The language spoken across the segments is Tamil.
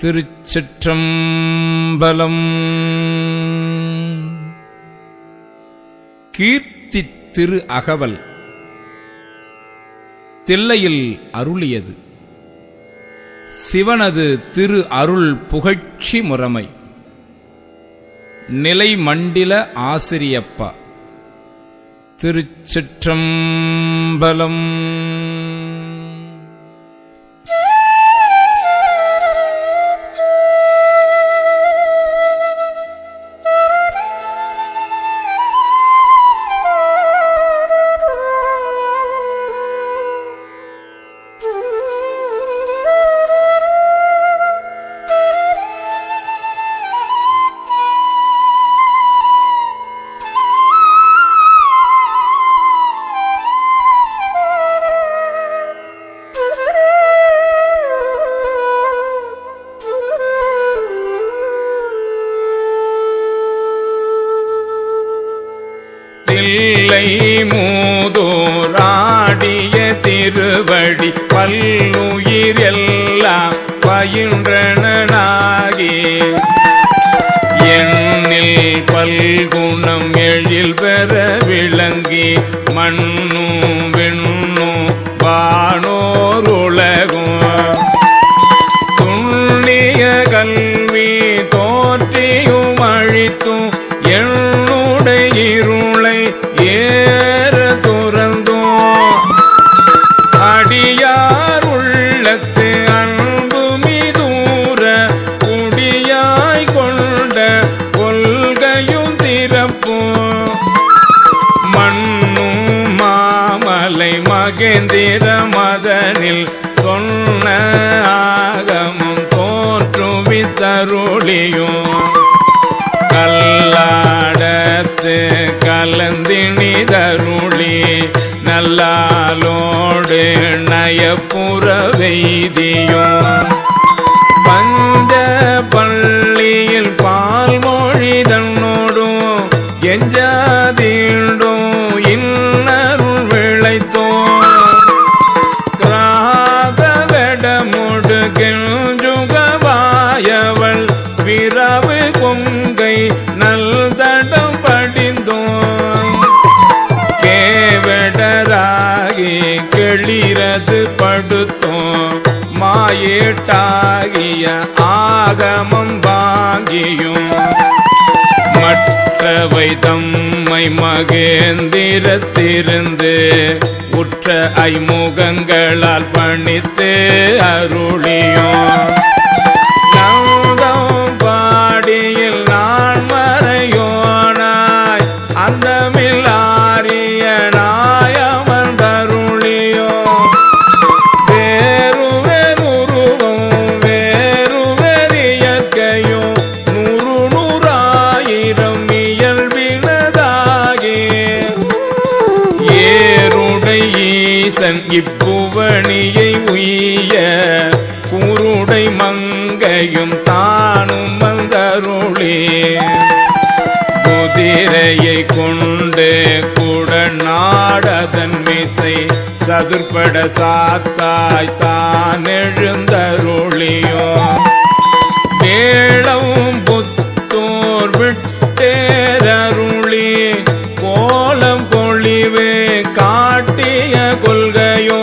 திருச்சிற்றம்பலம். கீர்த்தி திரு அகவல் தில்லையில் அருளியது. சிவனது திரு அருள் புகழ்ச்சி முறைமை. நிலை மண்டில ஆசிரியப்பா. திருச்சிற்றம்பலம். தில்லை மூதோராடிய திருவடி பல்லுயிர் எல்லாம் பயின்றனாகி எண்ணில் பல்குணம் எழில் பெற விளங்கி மண்ணும் விண்ணும் வானோர் உலகும் துண்ணிய கல்வி தோற்றியும் அழித்தும் என்னுடைய இருளை ஏற துறந்தோம் அடியார் உள்ளத்து அன்பு மிதூர குடியாய் கொண்ட கொள்கையும் திறப்போம் மண்ணும் மாமலை மகேந்திர மதனில் சொன்ன ஆகமும் தோற்றுவித்தருளியும் கல்லாடத்து கலந்தினிதருளி நல்லாலோடு நயப்புற வெய்தியும் பஞ்ச பள்ளியில் பால்மொழி தன்னோடும் எஞ்சாதீண்டும் இன்னருள் விளைத்தோம் கிராதவெடமோடு கெஞ்சுகவாயவள் பிறவு கொங்கை நல்தடம் படிந்தோம் கேவடராகி கெளிரது படுத்தோம் மாயேட்டாகிய ஆகமம் வாங்கியும் மற்றவை தம்மை மகேந்திரத்திருந்து உற்ற ஐமுகங்களால் பணித்து அருளியும் பாடியில் நான் மறையோனாய் அந்தமில்லாரிய நாயமர்ந்தருளியோ வேறுவெருருவும் வேறுவெறியற்கையும் நூறு நூறாயிரம் இயல்பினதாகி ஏருடை ஈசன் இப்புவனியை உய்ய கூருடை மங்கையும் தானும் வந்தருளே குதிரையை கொண்டு கூட நாடதன் மிசை சதுர்பட சாத்தாய் தான் எழுந்தருளியோ வேளவும் புத்தோர் விட்டேரருளி கோலம் பொழிவே காட்டிய கொள்கையோ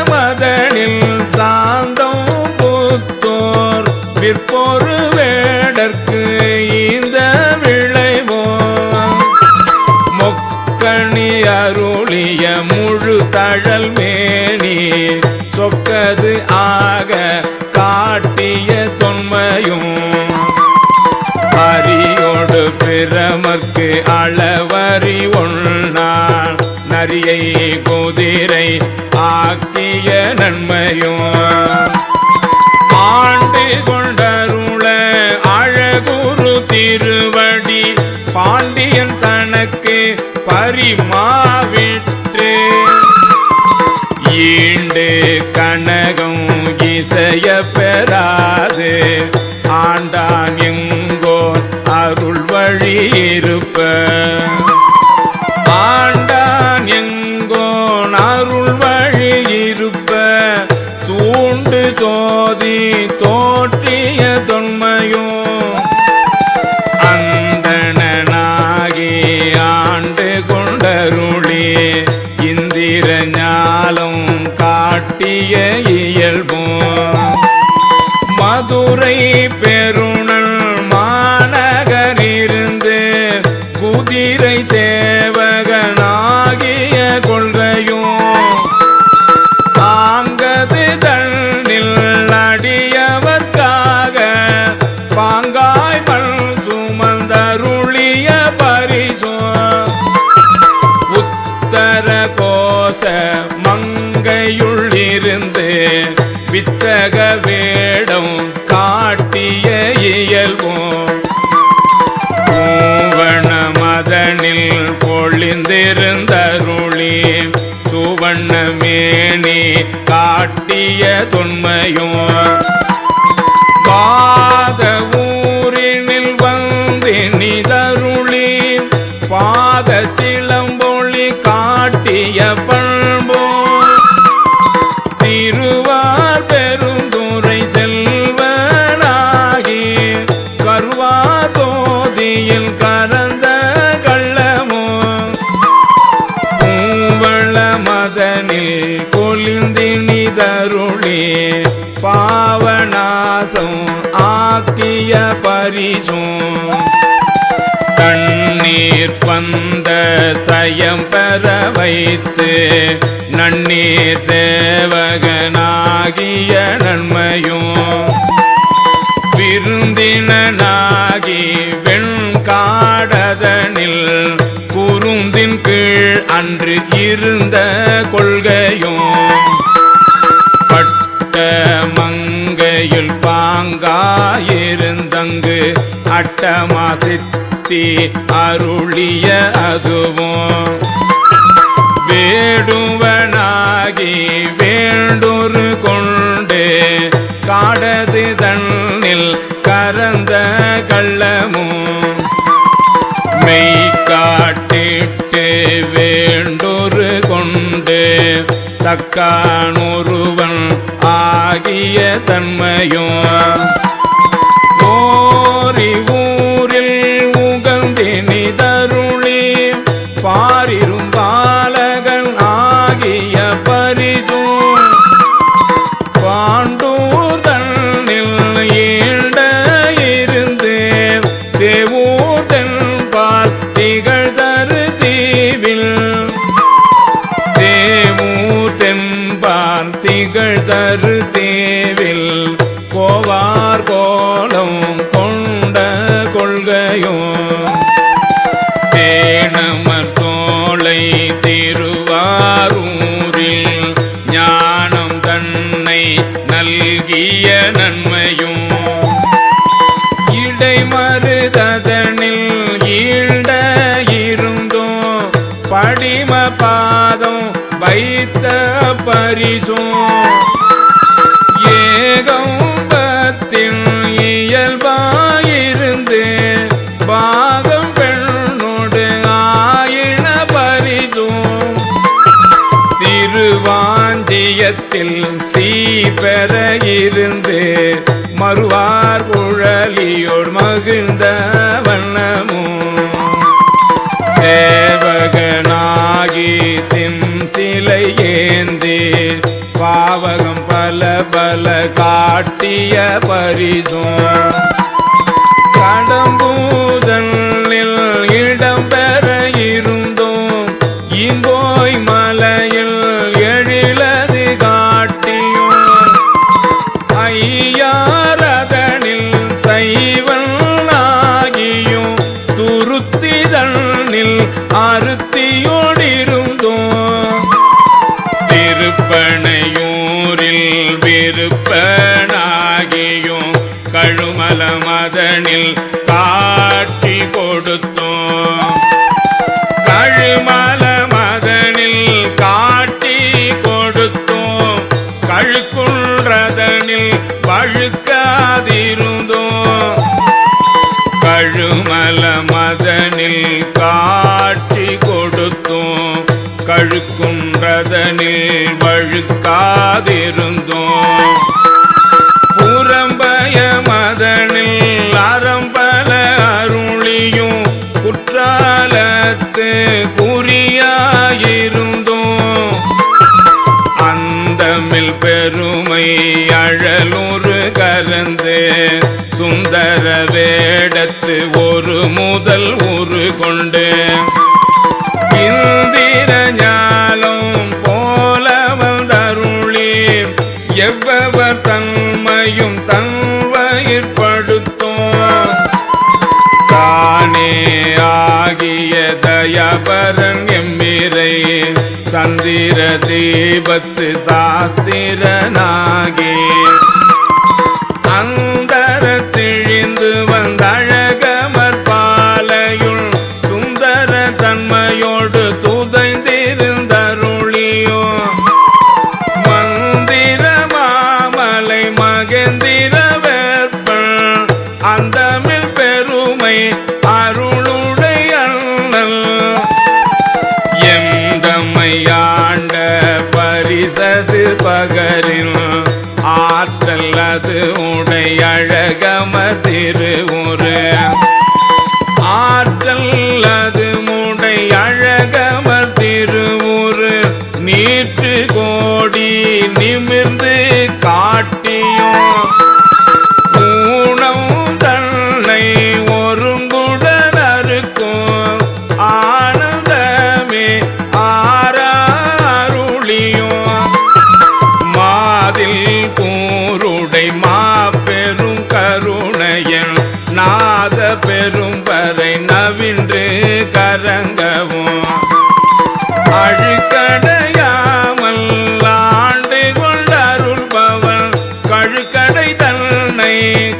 மதனில் சாந்தம் புத்தோர் விற்பொரு வேடற்கு இந்த விளைவோ மொக்கணி அருளிய முழு தழல் மேனி சொக்கது ஆக காட்டிய தொன்மையும் அரியோடு பிரமற்கு அளவறி ஒன்னான் நரியை குதிரை ஆக்கிய நன்மையும் ஆண்டு கொண்டருள அழகுரு திருவடி பாண்டியன் தனக்கு பரிமாவிற்று ஈண்டு கனகம் இசைய பெறாது ஆண்டான் எங்கோர் அருள் வழி இருப்ப ஆண்டான் எங்கோன் அருள் வழி இருப்ப தூண் தொண்டு தோதி தோற்றிய தொன்மையும் அந்தணனாகி ஆண்டு கொண்டருளி இந்திர ஞாலம் காட்டிய இயல்பும் மதுரை பெருணல் மாநகரிருந்து குதிரை சேவகனாகிய கொள்கையும் ஆங்கது தன்னில் அடியவர்க்காக பாங்காய் மண் சுமந்தருளிய பரிசும் உத்தர கோச மங்கையுள்ளிருந்து வித்தக வேடம் காட்டிய இயல்பும் பூவண மதனில் பொழிந்திருந்தருளி சுவண்ண மேனி காட்டிய தொன்மையும் பாத ஊரினில் வந்தினிதருளி பாத சிலம்பொழி காட்டிய பண்பும் திருவார் பெருந்துரை செல்வனாகி கருவாதோதியில் கரந்த கள்ளமும் பூவள மதனில் கொலிந்தினிதருளி பாவநாசம் ஆக்கிய பரிசும் தண்ணீர் பந்த சயம் பெற வைத்து நன்னீர் சேவகனாகிய நன்மையும் விருந்தினாகி வெண்காடதனில் குருந்தின் கீழ் அன்று இருந்த கொள்கையும் பட்ட மங்கையில் பாங்காயிருந்தங்கு அட்டமாசித்தி அருளிய அதுவும் வேடுவனாகி வேண்டொரு கொண்டு காடது தன்னில் கரந்த கள்ளமும் மெய் காட்டிட்டு வேண்டொரு கொண்டு தக்கானொருவன் ஆகிய தன்மையும் ஓரி ஊரில் உகந்தினிதருளி பாரிரும் பாலகன் ஆகிய பரிசும் பாண்டூர் தன்னில் ஈண்ட இருந்து தேவூர் தென்பால் திகழ்தரு தீவில் தேவூர் தென்பால் திகழ்தரு தேவில் கோவார் கோலம் கொண்ட கொள்கையும் தேனமர் சோலை திருவாரூரில் ஞானம் தன்னை நல்கிய நன்மையும் இடைமருதனில் ஈண்ட இருந்தும் படிம பாதம் வைத்த பரிசும் ஏகம்பத்தின் இயல்பாயிருந்து பாகம் பெண்ணோடு ஆயின பரிசும் திருவாஞ்சியத்தில் சீபெற இருந்து மறுவார் குழலியோடு மகிழ்ந்த வண்ணமும் சேவகனாகி தின் சிலை ஏந்தி பாவகம் பல பல காட்டிய பரிசும் கடம்பூதனில் இடம்பெற இருந்தோம் இங்கோய் மலையில் எழிலது காட்டியும் ஐயாரதனில் சைவன் ஆகியும் துருத்திதனில் அறுத்தியோடிருந்தோம் திருப்பனையூரில் விருப்பனாகியும் கழுமல மதனில் காட்டி கொடுத்தோம் கழுமல மதனில் காட்டி கொடுத்தோம் கழுக்குன்றதனில் வழுக்காதிருந்தோம் கழுமல மதனில் காட்டி கொடுத்தோம் கழுக்குன்றதனில் வழுக்காதிருந்தோம் அந்தமில் பெருமை அழலுரு கலந்து சுந்தர வேடத்து ஒரு முதல் உரு கொண்டு இந்திர ஞானம் போல வந்தருளி எவ்வவர் தன்மையும் தன்வயிற்படுத்தும் தானே ஆகிய தயபரன் எம்மிரை சந்திர தீபத்து சாஸ்திரனாகி அந்தர திழிந்து வந்தழகமர் பாலையுள் சுந்தர தன்மையோடு துதைந்திருந்தருளியோ மந்திர மாமலை மகேந்திர வேற்பன் அந்தமில் பெருமை அருளுடைய அண்ணல் எந்தமையாண்ட பரிசது பகரில் ஆற்றல் அது உடையழகம திருவுரு ஆற்றல் அது முடையழகமர் திருவுரு நீற்று கோடி நிமிர்ந்து காட்டியும் ஊனம் தன்னை ஒருங்குடன் அறுக்கும் ஆனந்தமே ஆராருளியும் மாதில் கூருடை மாபெரும் கருணையன் நாத பெரும்பறை நவின்று கரங்கவும் அழுக்கடையாமல் ஆண்டு கொண்டருள்பவன் கழுக்கடை தன்னை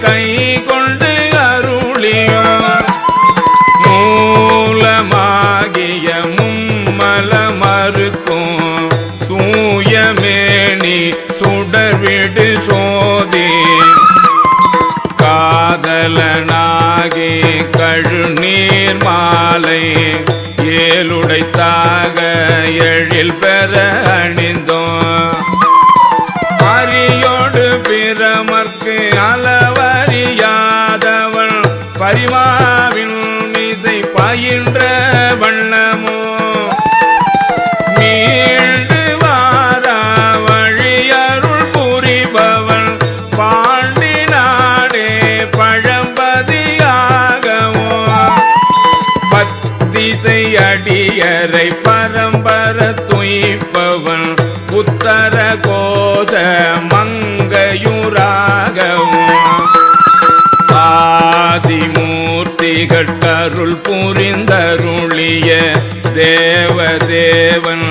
கை கொண்டு அருளியும் மூலமாகிய மும்மல மறுக்கும் தூயமேனி சுடர்விடு சோதி காதலனாகி கழுநீர் மாலை ஏழுடைத்தாக எழில் பெற அணிந்தோம் அரியோடு பிரமர்க்கு அளவறியாதவன் பரிமாவின் மீதை பயின்ற வண்ணமோ மீண்டு வாரா வழியருள் புரிபவன் பாண்டி நாடே பழம்பதியாகவோ பத்திசை அடியரை பரம்பர துய்ப்பவன் உத்தர கோஷ மங்கையுராகவோ ஆதிமூர்த்திகள் கருள் புரிந்தருளிய தேவதேவன்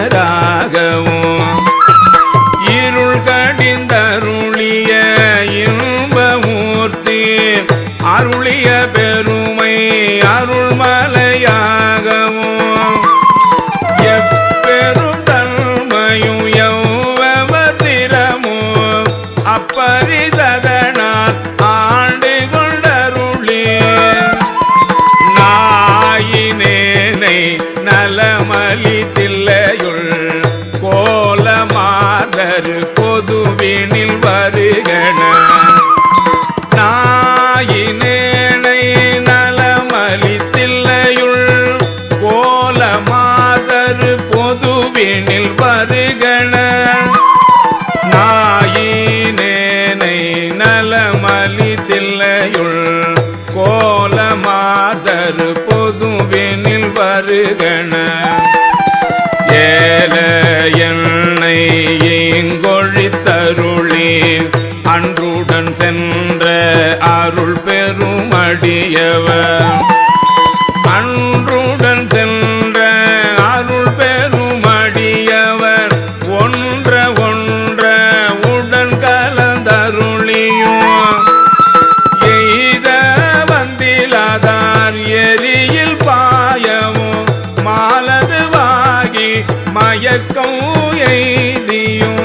திருப்பெயராகவும் இருள் கடிந்தருளிய இன்பமூர்த்தி அருளிய பெருமை அருள்மலையாகவும் எப்பெரும் தன்மையும் எவ்வவதிரமோ அப்பரிததனால் ஆண்டு கொண்டருளி நாயினேனை நலமலி தில்லையுள் கோலமாதரு பொதுவினில் வருகன நாயினேனை நலமலி தில்லையுள் கோலமாதரு பொதுவினில் வருகன நாயினேனை நலமலி தில்லையுள் கோலமாதரு பொதுவினில் வருகன ஏல என்னை இங்கொழித்தருளி அன்றுடன் சென்ற அருள் பெருமடியவர் அன்றுடன் சென்ற அருள் பெருமடியவர் ஒன்ற ஒன்ற உடன் கலந்தருளியும் எய்த வந்திலாதார் எரியில் பாயவும் மாலதுவாகி மயக்கம் எய்தியும்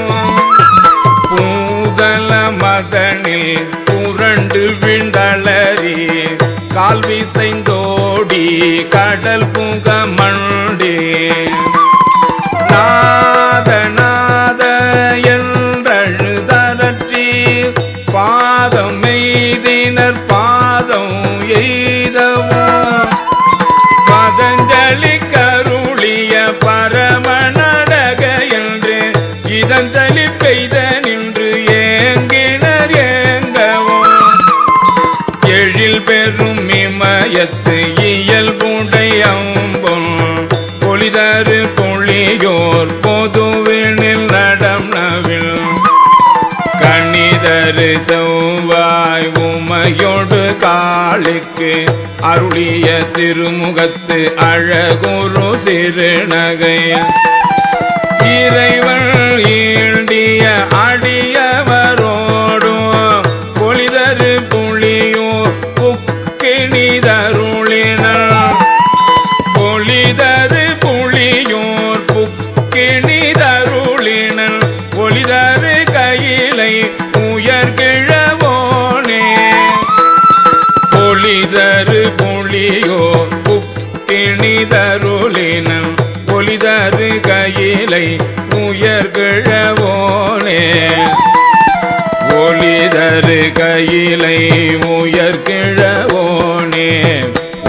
பூதல மதனில் புரண்டு விண்டளறி கால் விசைந்தோடி கடல் புக மண்டே நாத நாத என்றழுதரற்றி பாதம் எய்தினர் பாதம் எய்தவும் பதஞ்சலி கருளிய பரமநடக என்று அஞ்சலி பெய்த நின்று ஏங்கினர் ஏங்கவும் எழில் பெறும் இமயத்து இயல்புடை அம்பும் பொலிதரு பொழியோர் பொதுவினில் நடம் நவில் கணிதரு செவ்வாய் உமையொடு காளிக்கு அருளிய திருமுகத்து அழகுரு சிறுநகை இறைவன் ஈண்டிய அடியவரோடும் பொலிதரு புலியோ புக்கினிதருளினர் பொலிதரு புலியோர் புக்கினிதருளினர் பொலிதரு கையிலை உயர்கிழவோனே பொலிதரு புலியோ புக்கினிதருளினர் பொலிதரு கையிலை உயர்கிழவோனே ஒலிதரு கையிலை உயர்கிழவோனே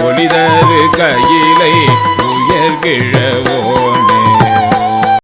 ஒலிதரு கையிலை உயர்கிழவோ